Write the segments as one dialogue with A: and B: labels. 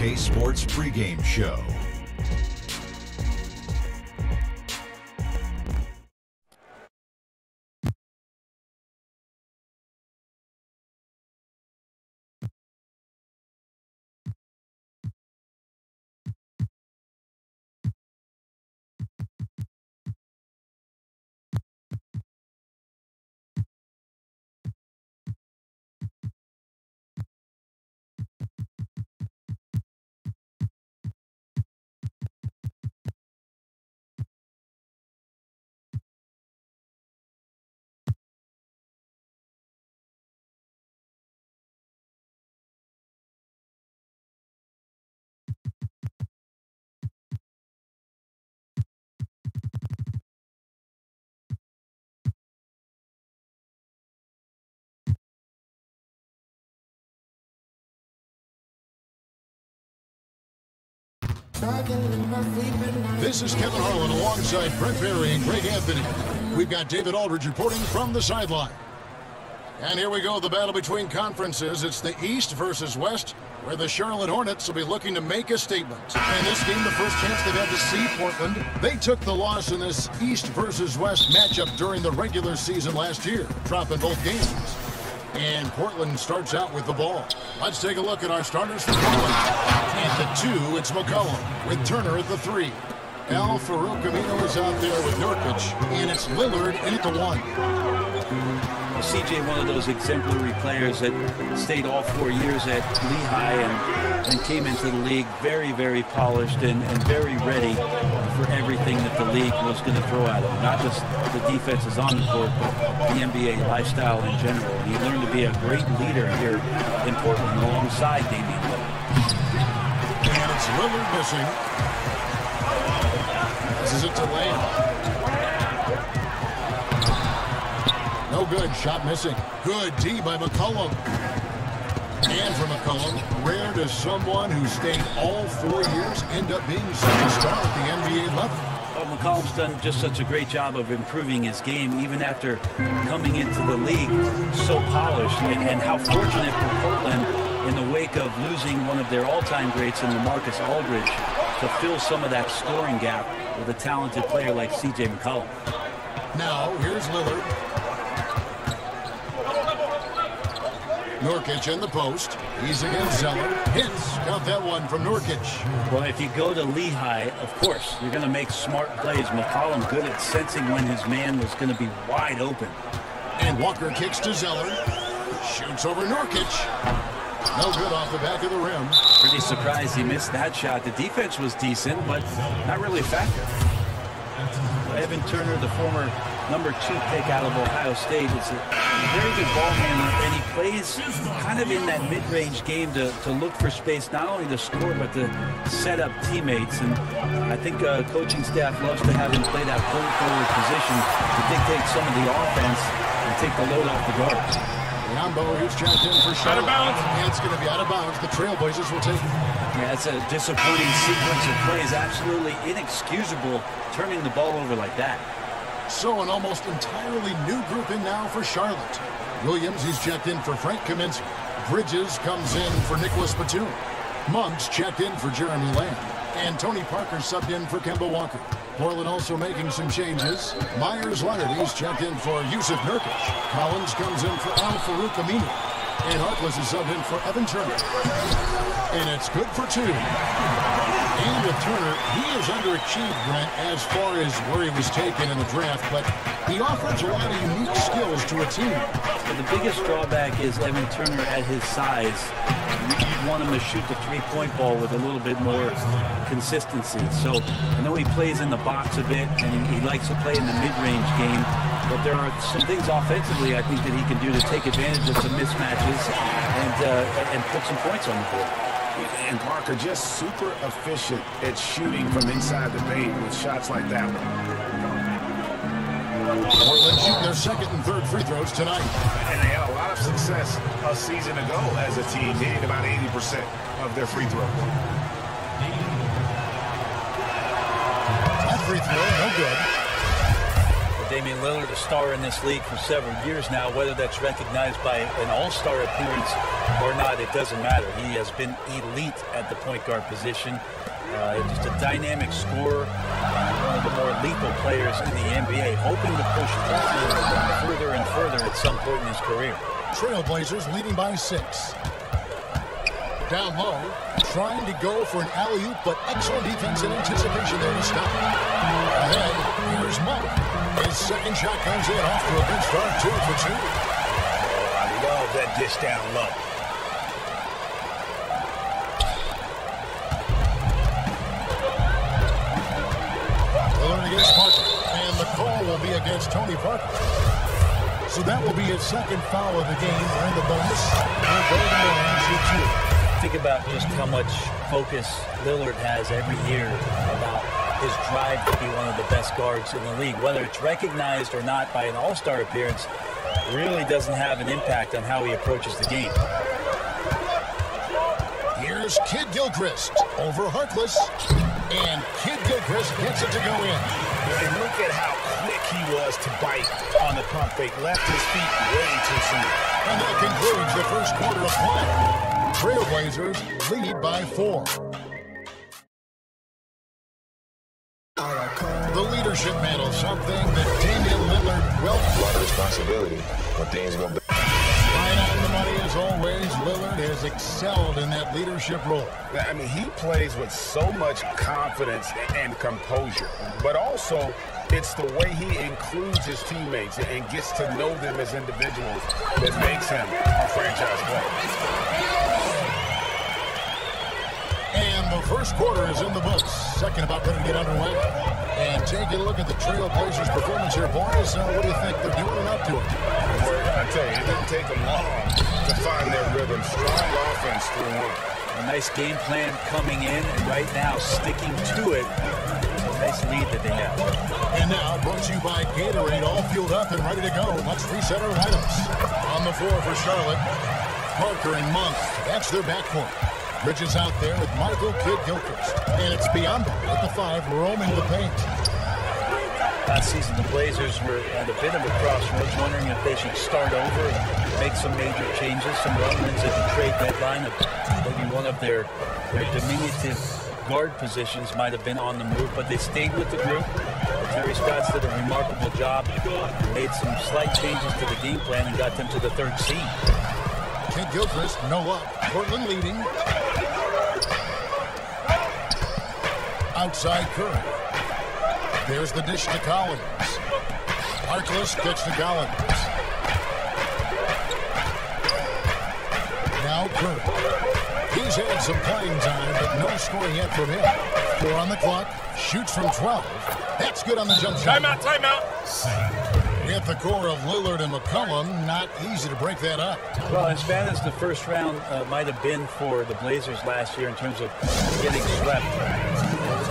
A: 2K Sports pregame show.
B: This is Kevin Harlan alongside Brett Berry and Greg Anthony. We've got David Aldridge reporting from the sideline. And here we go, the battle between conferences. It's the East versus West, where the Charlotte Hornets will be looking to make a statement. And this game, the first chance they've had to see Portland. They took the loss in this East versus West matchup during the regular season last year, dropping both games. And Portland starts out with the ball. Let's take a look at our starters for Portland. At the 2, it's McCollum, with Turner at the 3. FRONTIA23型is out there with Nurkic, and it's Lillard in at the 1.
C: CJ, one of those exemplary players that stayed all 4 years at Lehigh and came into the league very, very polished and very ready for everything that the league was going to throw at him. Not just the defenses on the court, but the NBA lifestyle in general. He learned to be a great leader here in Portland alongside Damian Lillard.
B: And it's Lillard missing. This is it to Lamb. No good, shot missing. Good D by McCollum. And for McCollum, rare does someone who stayed all 4 years end up being such a star at the NBA level.
C: Well, McCollum's done just such a great job of improving his game, even after coming into the league so polished. And how fortunate for Portland in the wake of losing one of their all-time greats in LaMarcus Aldridge to fill some of that scoring gap with a talented player like C.J. McCollum.
B: Now, here's Lillard. Nurkic in the post. He's against Zeller. Hits. Got that one from Nurkic.
C: Well, if you go to Lehigh, of course, you're going to make smart plays. McCollum good at sensing when his man was going to be wide open.
B: And Walker kicks to Zeller. Shoots over Nurkic. No good off the back of the rim.
C: Pretty surprised he missed that shot. The defense was decent, but not really a factor. Evan Turner, the former #2 pick out of Ohio State, is a very good ball handler, and he plays kind of in that mid-range game to look for space, not only to score, but to set up teammates. And I think coaching staff loves to have him play that point forward position to dictate some of the offense and take the load off the guards.
B: Yambo, who's checked in for Charlotte. Out of bounds. And it's going to be out of bounds. The Trailblazers will take it.
C: Yeah, it's a disappointing sequence of plays. Absolutely inexcusable turning the ball over like that.
B: So an almost entirely new group in now for Charlotte. Williams, he's checked in for Frank Kaminsky. Bridges comes in for Nicholas Batum. Monks checked in for Jeremy Lamb. And Tony Parker subbed in for Kemba Walker. Portland also making some changes. Myers Leonard, he's checked in for Yusuf Nurkic. Collins comes in for FRONTIA23型. And Harkless is subbed in for Evan Turner. And it's good for 2. And with Turner, he has underachieved, Brent, as far as where he was taken in the draft, but he offers a lot of unique skills to a team.
C: But the biggest drawback is Evan Turner at his size. You want him to shoot the three-point ball with a little bit more consistency. So I know he plays in the box a bit, and he likes to play in the mid-range game, but there are some things offensively I think that he can do to take advantage of some mismatches and put some points on the board.
D: And Parker just super efficient at shooting from inside the paint with shots like that one.
B: Portland shooting their second and third free throws tonight.
D: And they had a lot of success a season ago as a team, hitting about 80% of their free throws.
B: That free throw, no good.
C: Damian Lillard, a star in this league for several years now. Whether that's recognized by an all-star appearance or not, it doesn't matter. He has been elite at the point guard position. Just a dynamic scorer, one of the more lethal players in the NBA, hoping to push further and further at some point in his career.
B: Trailblazers leading by 6. Down low, trying to go for an alley-oop, but excellent defense and anticipation there to stop. Ahead, here's Monk. His second shot comes in off to a good start, 2 for 2.
D: I love that dish down low.
B: Lillard against Parker, and the call will be against Tony Parker. So that will be his second foul of the game. We're in the bonus. We'll go to the line, shoot 2.
C: Think about just how much focus Lillard has every year about his drive to be one of the best guards in the league. Whether it's recognized or not by an all-star appearance, really doesn't have an impact on how he approaches the game.
B: Here's Kid Gilchrist over Harkless, and Kid Gilchrist gets it to go in.
D: And look at how quick he was to bite on the pump fake. Left his feet way too soon.
B: And that concludes the first quarter of play. Trailblazers lead by 4. The leadership mantle, something that Damian Lillard will.
E: A lot of responsibility when things go bad.
B: Right on the money as always. Lillard has excelled in that leadership role.
D: I mean, he plays with so much confidence and composure, but also it's the way he includes his teammates and gets to know them as individuals that makes him a franchise player.
B: And the first quarter is in the books. Second about ready to get underway. And taking a look at the Trailblazers' performance here, boys. What do you think they're doing and up to it?
D: I tell you, it didn't take them long to find their rhythm. Strong offense through one.
C: A nice game plan coming in, and right now sticking to it. Nice lead that they have.
B: And now, brought to you by Gatorade, all fueled up and ready to go. Let's reset our lineups. On the floor for Charlotte, Parker and Monk. That's their backcourt. Bridges out there with Michael Kidd Gilchrist. And it's Biyombo at the 5, roaming the paint.
C: Last season, the Blazers were at a bit of a crossroads, wondering if they should start over and make some major changes. Some rumblings at the trade deadline of maybe one of their diminutive guard positions might have been on the move, but they stayed with the group. Terry Stotts did a remarkable job, made some slight changes to the game plan, and got them to the 3rd seed.
B: Kidd Gilchrist, no luck. Portland leading. Outside Curry. There's the dish to Collins. Harkless gets to Collins. Now Curry. He's had some playing time, but no scoring yet from him. 4 on the clock. Shoots from 12. That's good on the jump shot.
D: Timeout.
B: At the core of Lillard and McCollum, not easy to break that up.
C: Well, as bad as the first round might have been for the Blazers last year in terms of getting swept,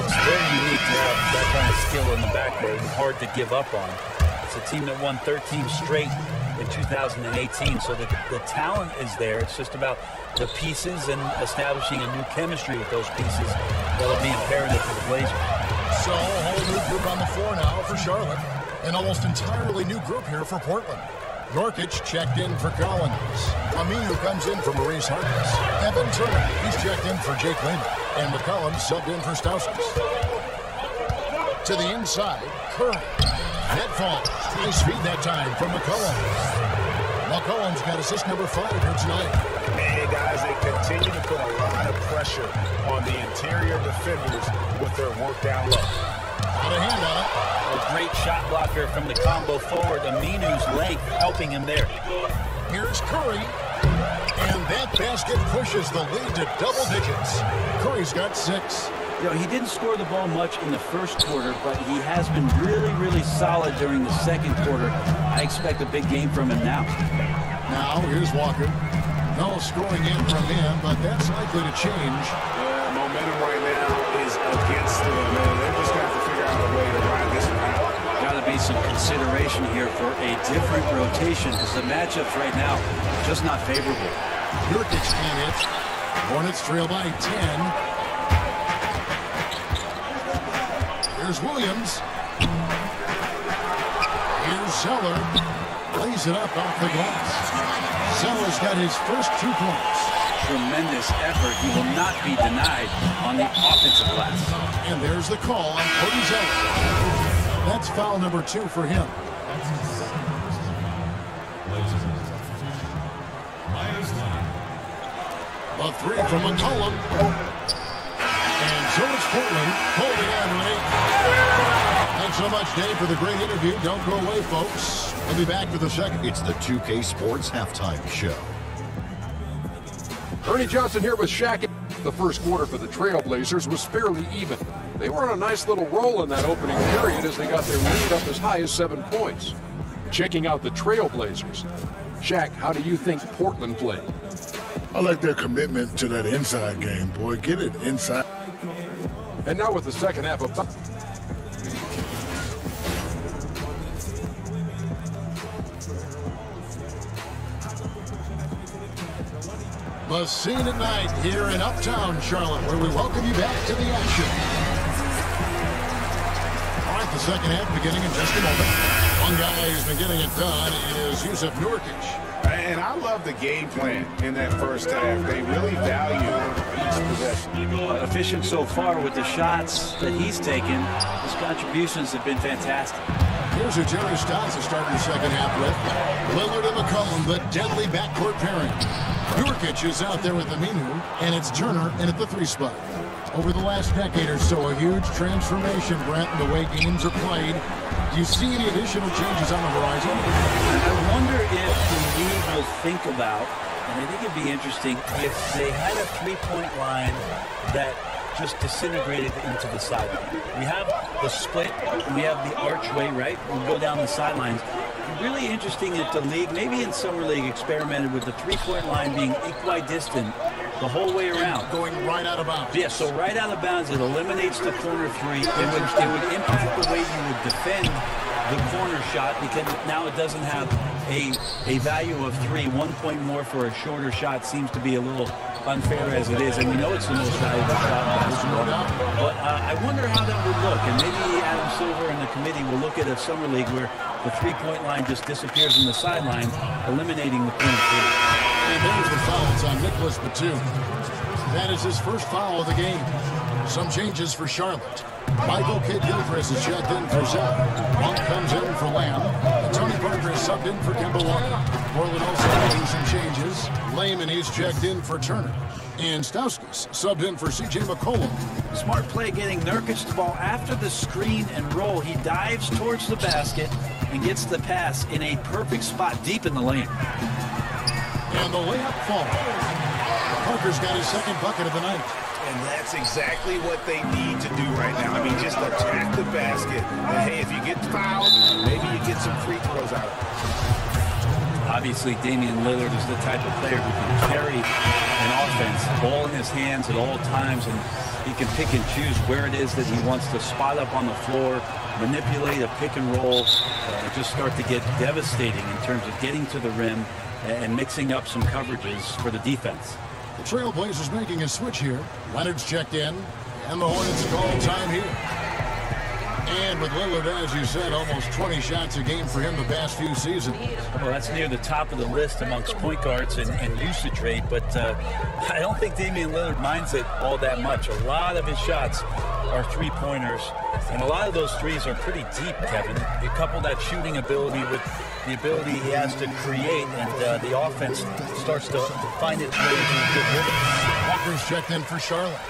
C: it's very unique to have that kind of skill in the backcourt and hard to give up on. It's a team that won 13 straight in 2018, so the talent is there. It's just about the pieces and establishing a new chemistry with those pieces that'll be imperative for the Blazers.
B: So, a whole new group on the floor now for Charlotte. An almost entirely new group here for Portland. Yorkic checked in for Collins. Aminu comes in for Maurice Harkless. Evan Turner, he's checked in for Jake Lehman. And McCollum subbed in for Stauskas. To the inside, Curry. Net falls. Nice feed that time from McCollum. McCollum's got assist number 5 here tonight.
D: Hey, guys, they continue to put a lot of pressure on the interior defenders with their work down low.
B: Got a hand on it.
C: A great shot blocker from the combo forward. Aminu's length helping him there.
B: Here's Curry. And that basket pushes the lead to double digits. Curry's got 6.
C: You know, he didn't score the ball much in the first quarter, but he has been really, really solid during the second quarter. I expect a big game from him now.
B: Now, here's Walker. No scoring in from him, but that's likely to change.
D: Yeah, momentum right now is against them, man. They're just going to have to figure out a way to ride this one out.
C: Got to be some consideration here for a different rotation, because the matchups right now just not favorable.
B: Yorkic can't hit. Hornets trail by 10. Here's Williams. Zeller lays it up off the glass. Zeller's got his first 2 points.
C: Tremendous effort. He will not be denied on the offensive glass.
B: And there's the call on Cody Zeller. That's foul number 2 for him. A 3 from McCollum. And so it's Portland holding on late. Thanks so much, Dave, for the great interview. Don't go away, folks. We'll be back with a second.
A: It's the 2K Sports Halftime Show.
F: Ernie Johnson here with Shaq. The first quarter for the Trailblazers was fairly even. They were on a nice little roll in that opening period as they got their lead up as high as 7 points. Checking out the Trailblazers. Shaq, how do you think Portland played?
G: I like their commitment to that inside game, boy. Get it inside.
F: And now with the second half of...
B: The scene at night here in Uptown Charlotte, where we welcome you back to the action. All right, the second half beginning in just a moment. One guy who's been getting it done is Jusuf Nurkic.
D: And I love the game plan in that first half. They really value each possession.
C: Efficient so far with the shots that he's taken. His contributions have been fantastic.
B: Here's who Jerry Stotts is starting the second half with. Lillard and McCollum, the deadly backcourt pairing. Nurkic is out there with Aminu, and it's Turner in at the 3 spot. Over the last decade or so, a huge transformation, Brent, in the way games are played. Do you see any additional changes on the horizon?
C: I wonder if the league will think about, and I think it'd be interesting, if they had a three-point line that just disintegrated into the sideline. We have the split, we have the archway, right? We go down the sidelines. Really interesting that the league, maybe in Summer League, experimented with the three-point line being equidistant the whole way around.
B: Going right out of bounds.
C: Yeah, so right out of bounds, it eliminates the corner 3. It would impact the way you would defend the corner shot, because now it doesn't have a value of 3. 1 point more for a shorter shot seems to be a little unfair as it is, and we know it's the most valuable shot in basketball. But I wonder how that would look, and maybe Adam Silver and the committee will look at a Summer League where the three-point line just disappears from the sideline, eliminating the corner 3.
B: And there's the fouls on Nicholas Batum. That is his first foul of the game. Some changes for Charlotte. Michael Kidd-Gilchrist is checked in for Zell. Monk comes in for Lamb. And Tony Parker is subbed in for Kemba Walker. Portland also making some changes. Layman is checked in for Turner. And Stauskas subbed in for C.J. McCollum.
C: Smart play getting Nurkic the ball after the screen and roll. He dives towards the basket and gets the pass in a perfect spot deep in the lane.
B: And the layup falls. Parker's got his second bucket of the night.
D: And that's exactly what they need to do right now. I mean, just attack the basket. And hey, if you get fouled, maybe you get some free throws out of it.
C: Obviously, Damian Lillard is the type of player who can carry an offense, ball in his hands at all times, and he can pick and choose where it is that he wants to spot up on the floor, manipulate a pick and roll, just start to get devastating in terms of getting to the rim and mixing up some coverages for the defense.
B: The Trailblazers making a switch here. Leonard's checked in, and the Hornets call time here. And with Lillard, as you said, almost 20 shots a game for him the past few seasons.
C: Well, that's near the top of the list amongst point guards and usage rate, but I don't think Damian Lillard minds it all that much. A lot of his shots are three-pointers, and a lot of those threes are pretty deep, Kevin. You couple that shooting ability with the ability he has to create, and the offense starts to find its way to good rhythm.
B: Walker's checked in for Charlotte.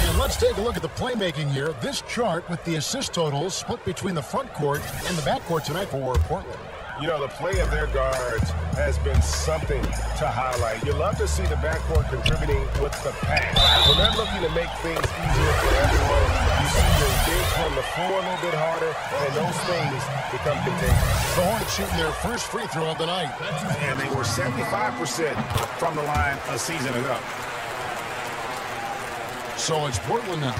B: And let's take a look at the playmaking here. This chart with the assist totals split between the front court and the back court tonight for Portland.
D: You know, the play of their guards has been something to highlight. You love to see the backcourt contributing with the pass. When they're looking to make things easier for everyone, you see their bigs run the floor a little bit harder, and those things become contagious.
B: The Hornets shooting their first free throw of the night.
D: And they were 75% from the line a season ago. So it's Portland now.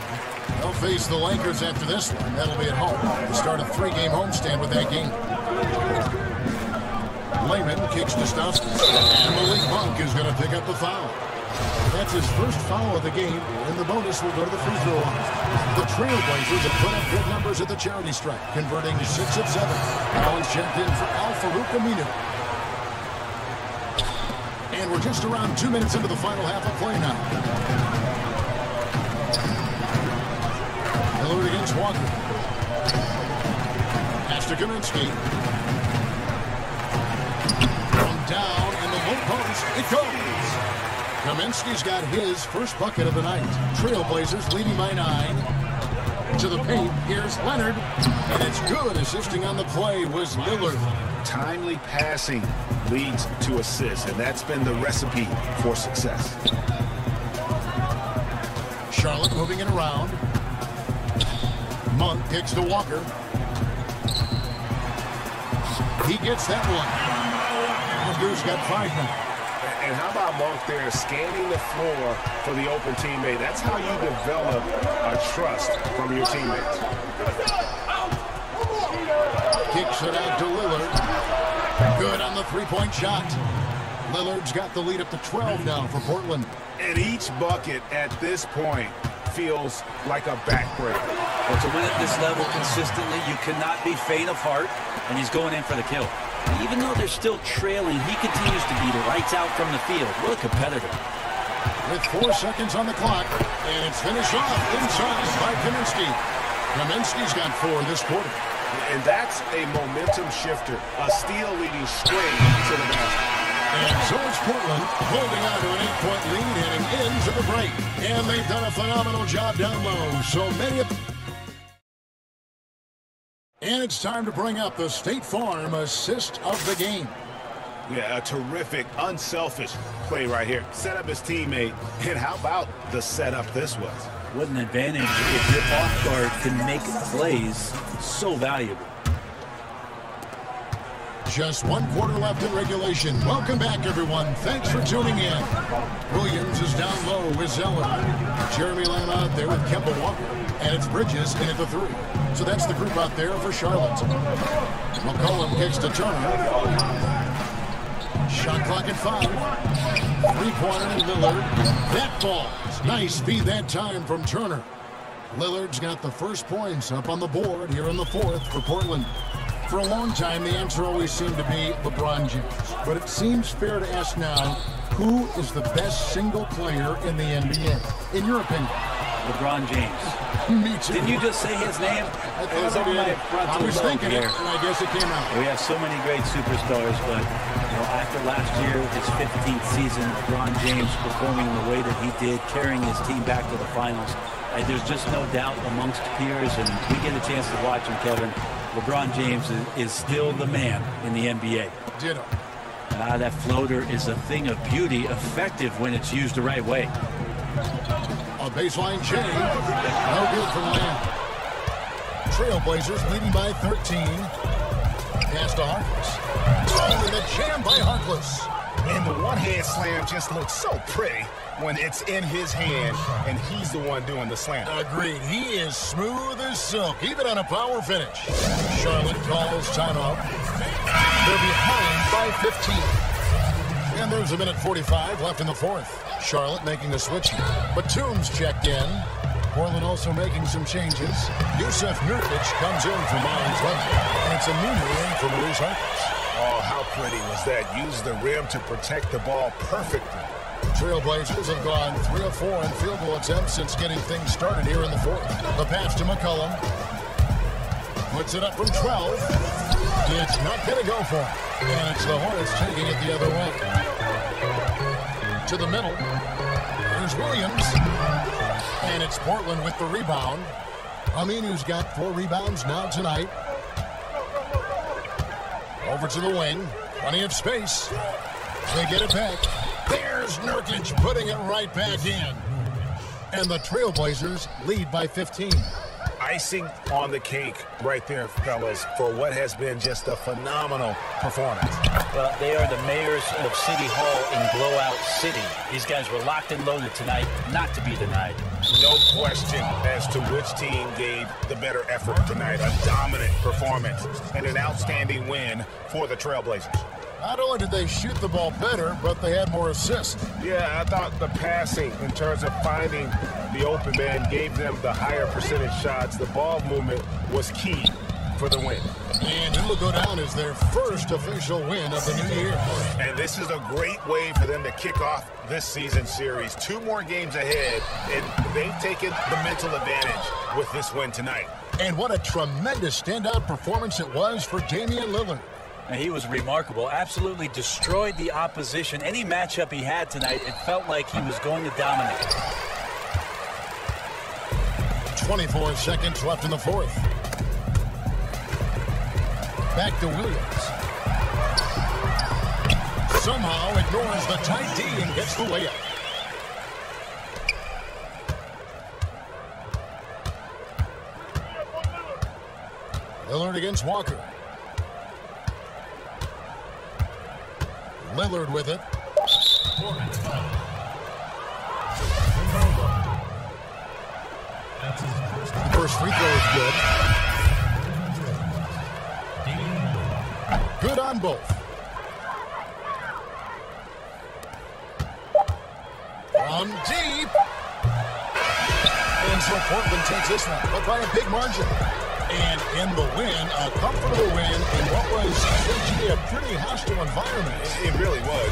D: They'll face the Lakers after this one. That'll be at home. The start of three-game homestand with that game. Layman kicks to Stauskas. And Malik Monk is going to pick up the foul.
B: That's his first foul of the game, and the bonus will go to the free throw line. The Trailblazers have put up good numbers at the charity stripe, converting 6 of 7. Now he's checked in for Al-Farouq Aminu. And we're just around 2 minutes into the final half of play now. Lillard against Walker. Pass to Kaminsky. From down in the low post, it goes. Kaminsky's got his first bucket of the night. Trailblazers leading by 9. To the paint, here's Leonard. And it's good. Assisting on the play was Lillard.
D: Timely passing leads to assists, and that's been the recipe for success.
B: Charlotte moving it around. Monk kicks to Walker. He gets that one. Andrew's got 5 now.
D: And how about Monk there scanning the floor for the open teammate? That's how you develop a trust from your teammates.
B: Kicks it out to Lillard. Good on the three-point shot. Lillard's got the lead up to 12 now for Portland.
D: And each bucket at this point feels like a backbreaker.
C: Well, to win at this level consistently, you cannot be faint of heart, and he's going in for the kill. Even though they're still trailing, he continues to be lights out from the field. What a competitor.
B: With 4 seconds on the clock, and it's finished off inside by Kaminsky. Kaminsky's got 4 this quarter.
D: And that's a momentum shifter, a steal leading straight to the basket.
B: And so it's Portland holding on to an 8-point lead heading into the break. And they've done a phenomenal job down low. So many of... And it's time to bring up the State Farm assist of the game.
D: Yeah, a terrific, unselfish play right here. Set up his teammate. And how about the setup this was?
C: What an advantage if your off guard can make plays so valuable.
B: Just 1 quarter left in regulation. Welcome back, everyone. Thanks for tuning in. Williams is down low with Zeller. Jeremy Lamb out there with Kemba Walker. And it's Bridges in at the 3. So that's the group out there for Charlotte. McCollum kicks to Turner. Shot clock at 5. 3-pointer to Lillard. That falls. Nice feed that time from Turner. Lillard's got the first points up on the board here in the 4th for Portland. For a long time, the answer always seemed to be LeBron James. But it seems fair to ask now, who is the best single player in the NBA, in your opinion?
C: LeBron James.
B: Me too.
C: Didn't you just say his name?
B: I was thinking it, and I guess it came out.
C: We have so many great superstars, but after last year, his 15th season, LeBron James performing the way that he did, carrying his team back to the finals. There's just no doubt amongst peers, and we get a chance to watch him, Kevin. LeBron James is still the man in the NBA.
B: Ditto.
C: That floater is a thing of beauty, effective when it's used the right way.
B: A baseline change. No good from Lamb. Trailblazers leading by 13. Pass to Harkless. Oh, and the jam by Harkless.
D: And the one-hand slam just looks so pretty when it's in his hand, and he's the one doing the slam.
B: Agreed. He is smooth as silk, even on a power finish. Charlotte calls timeout. They're behind by 15. And there's a minute 45 left in the 4th. Charlotte making a switch. Batum's checked in. Portland also making some changes. Yusuf Nurkic comes in for Myers Leonard. And it's a new in for Maurice Harkless.
D: Oh, how pretty was that? Use the rim to protect the ball perfectly.
B: Trailblazers have gone 3 of 4 in field goal attempts since getting things started here in the 4th. The pass to McCollum. Puts it up from 12. It's not going to go for him. And it's the Hornets taking it the other way. To the middle. There's Williams. And it's Portland with the rebound. Aminu's got 4 rebounds now tonight. Over to the wing. Plenty of space. They get it back. There's Nurkic putting it right back in. And the Trailblazers lead by 15.
D: Icing on the cake right there, fellas, for what has been just a phenomenal performance.
C: Well, they are the mayors of City Hall in Blowout City. These guys were locked and loaded tonight, not to be denied.
D: No question as to which team gave the better effort tonight. A dominant performance and an outstanding win for the Trailblazers.
B: Not only did they shoot the ball better, but they had more assists.
D: Yeah, I thought the passing in terms of finding the open man gave them the higher percentage shots. The ball movement was key for the win.
B: And it'll go down as their first official win of the new year.
D: And this is a great way for them to kick off this season series. 2 more games ahead, and they've taken the mental advantage with this win tonight.
B: And what a tremendous standout performance it was for Damian Lillard.
C: And he was remarkable, absolutely destroyed the opposition. Any matchup he had tonight, it felt like he was going to dominate.
B: 24 seconds left in the fourth. Back to Williams. Somehow ignores the tight D and gets the layup. Lillard against Walker. Lillard with it. First free throw is good. Good on both. From deep. And so Portland takes this one, but by a big margin. And in the win, a comfortable win in what was essentially a pretty hostile environment.
D: It really was.